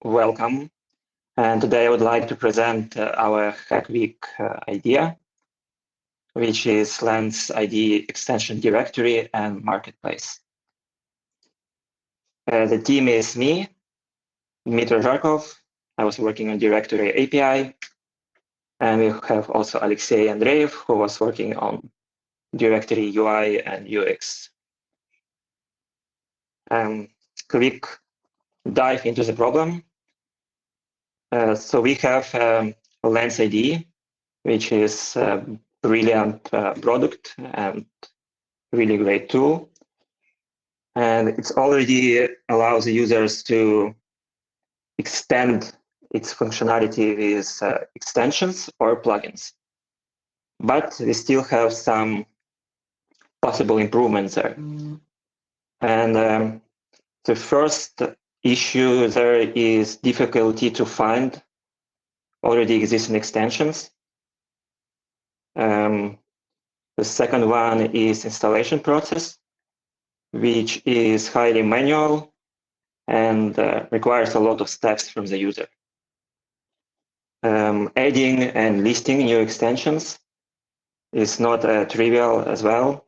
welcome. And today I would like to present our Hack Week idea, which is Lens IDE extension directory and marketplace. The team is me, Dmitry Zharkov. I was working on directory API. And we have also Alexey Andreev, who was working on directory UI and UX. Quick dive into the problem. So we have Lens IDE, which is a brilliant product and really great tool. And it already allows the users to extend its functionality with extensions or plugins. But we still have some possible improvements there. And the first issue there is difficulty to find already existing extensions. The second one is installation process, which is highly manual and requires a lot of steps from the user. Adding and listing new extensions is not trivial as well.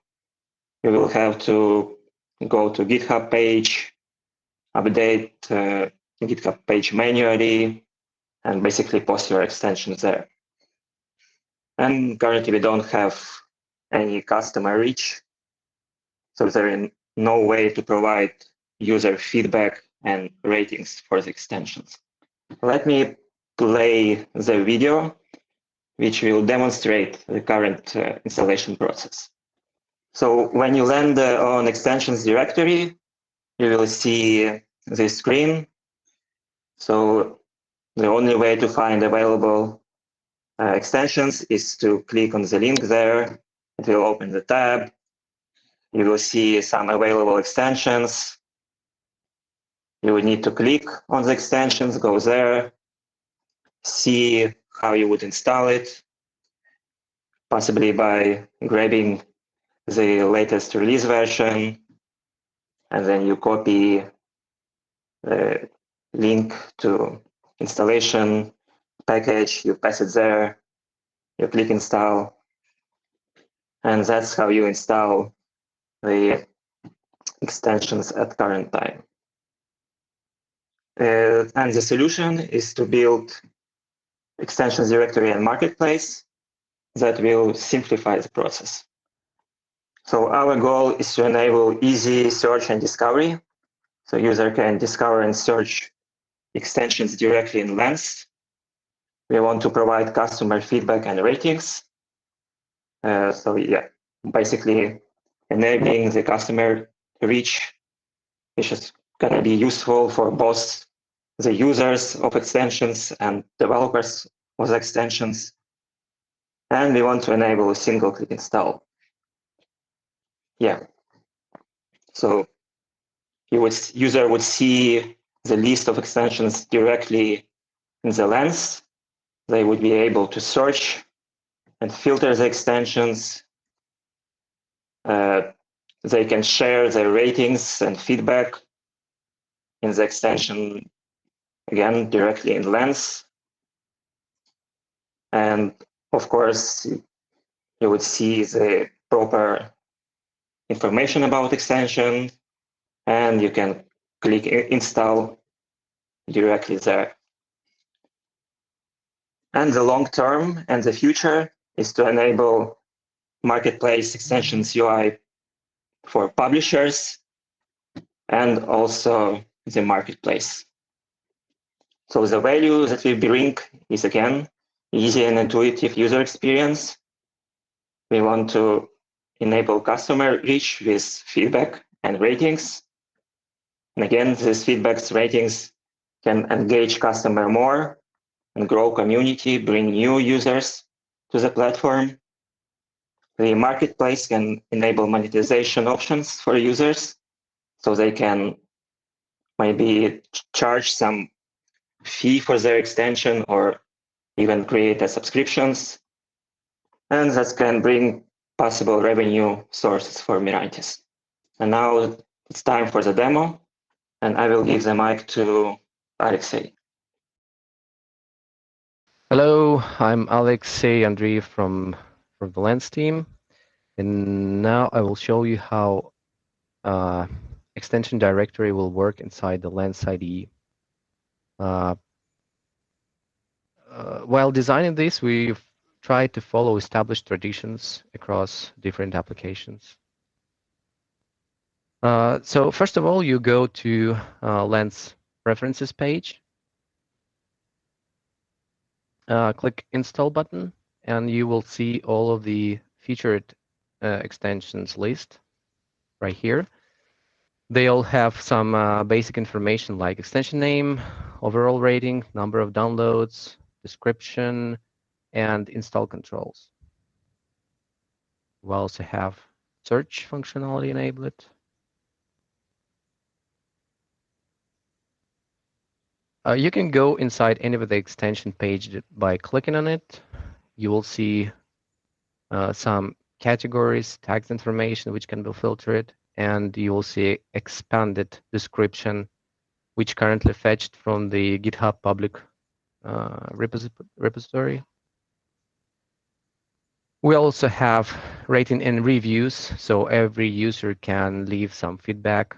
You will have to go to GitHub page, update GitHub page manually, and basically post your extensions there. And currently we don't have any customer reach, so there is no way to provide user feedback and ratings for the extensions. Let me play the video, which will demonstrate the current installation process. So when you land on extensions directory, you will see this screen. So the only way to find available extensions is to click on the link there. It will open the tab. You will see some available extensions. You will need to click on the extensions, go there, see how you would install it, possibly by grabbing the latest release version, and then you copy the link to installation package, you pass it there, you click install, and that's how you install the extensions at current time. And the solution is to build extensions directory and marketplace that will simplify the process. So our goal is to enable easy search and discovery. So user can discover and search extensions directly in Lens. We want to provide customer feedback and ratings. Basically enabling the customer reach, which is going to be useful for both the users of extensions and developers of the extensions. And we want to enable a single-click install. So user would see the list of extensions directly in the Lens. They would be able to search and filter the extensions. They can share their ratings and feedback in the extension, again, directly in Lens. And of course, you would see the proper information about extension, and you can click install directly there. And the long term and the future is to enable marketplace extensions UI for publishers and also the marketplace. So the value that we bring is, again, easy and intuitive user experience. We want to enable customer reach with feedback and ratings. And again, these feedbacks, ratings can engage customer more and grow community, bring new users to the platform. The marketplace can enable monetization options for users, so they can maybe charge some fee for their extension or even create a subscriptions. And that can bring possible revenue sources for Kuberentes. And now it's time for the demo, and I will give the mic to Alexey. Hello, I'm Alexey Andrei from the Lens team, and now I will show you how extension directory will work inside the Lens IDE. Uh, while designing this, we've tried to follow established traditions across different applications. So first of all, you go to Lens Preferences page, click Install button, and you will see all of the featured extensions list right here. They all have some basic information like extension name, overall rating, number of downloads, description, and install controls. We also have search functionality enabled. You can go inside any of the extension page by clicking on it. You will see some categories, tags information, which can be filtered, and you will see expanded description, which currently fetched from the GitHub public repository. We also have rating and reviews, so every user can leave some feedback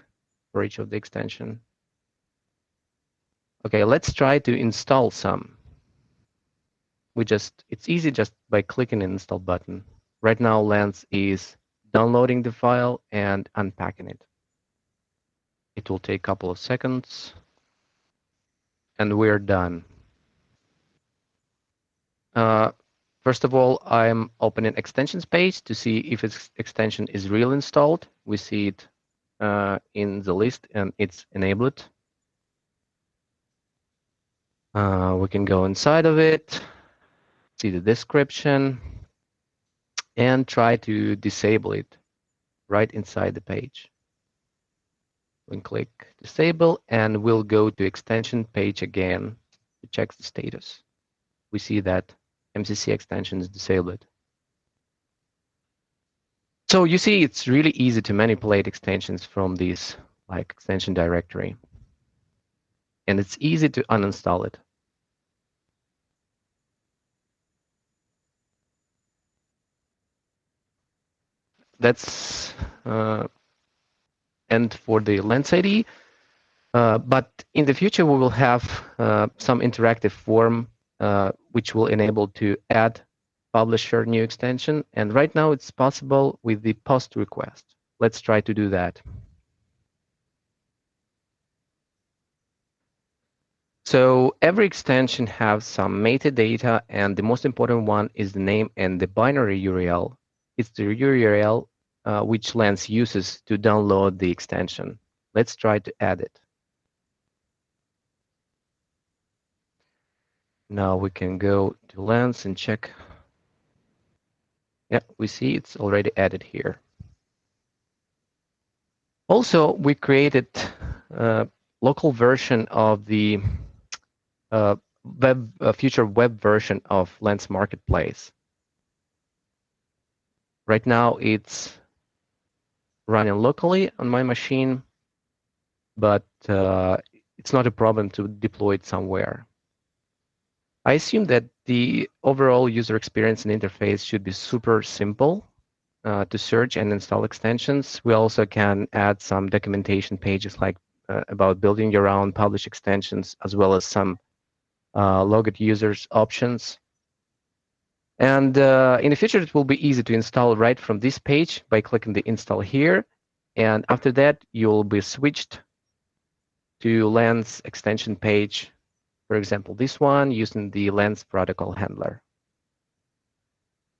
for each of the extension. Okay, let's try to install some. It's easy just by clicking the install button. Right now, Lens is downloading the file and unpacking it. It will take a couple of seconds, and we're done. First of all, I'm opening extensions page to see if its extension is really installed. We see it in the list and it's enabled. We can go inside of it, see the description, and try to disable it right inside the page. We can click disable and we'll go to extension page again to check the status. We see that MCC extension is disabled. So you see, it's really easy to manipulate extensions from this like extension directory. And it's easy to uninstall it. That's end for the Lens IDE. But in the future, we will have some interactive form which will enable to add, publish, share new extension. And right now, it's possible with the post request. Let's try to do that. So every extension has some metadata, and the most important one is the name and the binary URL. It's the URL which Lens uses to download the extension. Let's try to add it. Now we can go to Lens and check. Yeah, we see it's already added here. Also, we created a local version of the future web version of Lens Marketplace. Right now, it's running locally on my machine, but it's not a problem to deploy it somewhere. I assume that the overall user experience and interface should be super simple to search and install extensions. We also can add some documentation pages like about building your own publish extensions, as well as some logged users options. And in the future, it will be easy to install right from this page by clicking the install here. And after that, you'll be switched to Lens extension page, for example, this one using the Lens protocol handler.